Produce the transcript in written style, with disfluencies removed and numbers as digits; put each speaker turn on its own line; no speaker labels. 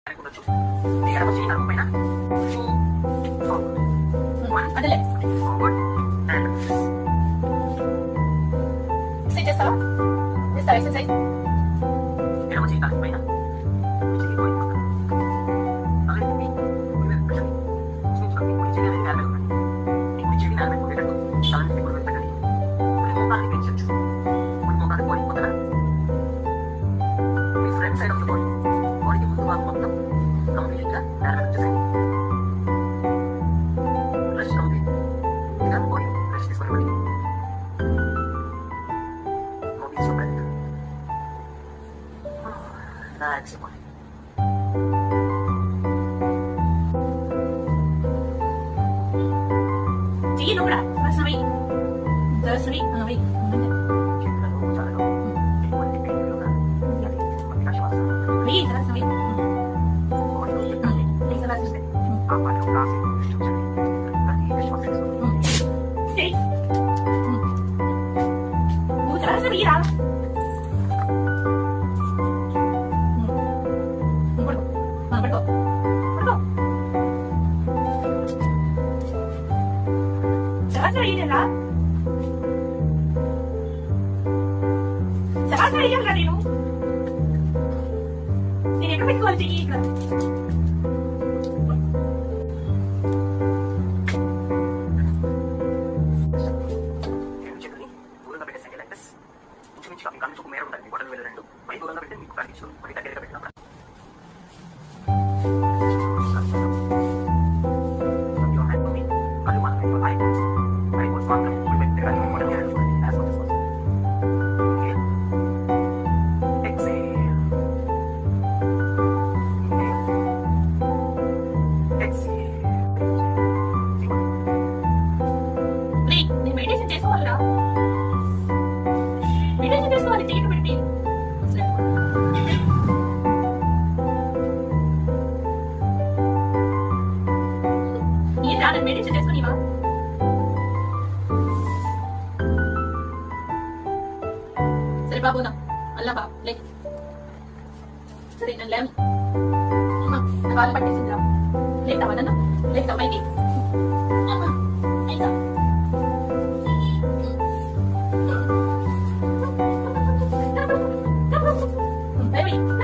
Hindi ka na kasi tarumpay na. So, forward. One.
Adali.
Forward. And
Say just tara. Just tara, exercise.
hindi ka na kasi tarumpay na. Sige, boy. Okay, hindi. Sige, sabi ko, sige, hindi ka na. Hindi sige na, hindi ka na. Sabi ko, hindi ka na. Hindi mo kali pension. Hindi mo kali boy. Punta na. May friend side of the boy. Boy, hindi mo tumawag mo. Kamu pilih ka, darah kerja saya. Terus kamu pilih. Dengan boy, terus di sekolah ini. Mau bisa bantu. Naik semua.
Sige, Nora. Mas na wait. Just wait. Wait.
Kita lalu cara lo. Iwan di pinggir lo kan. Jadi, makasih mas.
Wait, terus na wait.
Oh, itu dia kan.
Wait, sa last step.
Apa ada operasi? Jadi, nanti itu suatu.
Okay. Terus na wait, ah. Pergo. Terus na wait, ah. Saka sa iyang ganino. Hindi ka may quality ka.
Jadi, bulan tapi saya lepas. Mungkin jika kami cukup merah dan bukan lebih rendah. Baik bulan tapi ini bukan isu. Bagi tak kira kira.
Wait, నేను meditation చేసుకోవాలా? Meditation చేసుకోవాలి ticket పెట్టి. ఈ రాత్రి meditation చేసుకునివా? సరే బాబు నా అల్లా బాబు లే. సరే నన్ను లేవు. నా కాలు పట్టేసిందిరా. లేస్తావా నన్ను? లేస్తావా పైకి? అయితే Baby.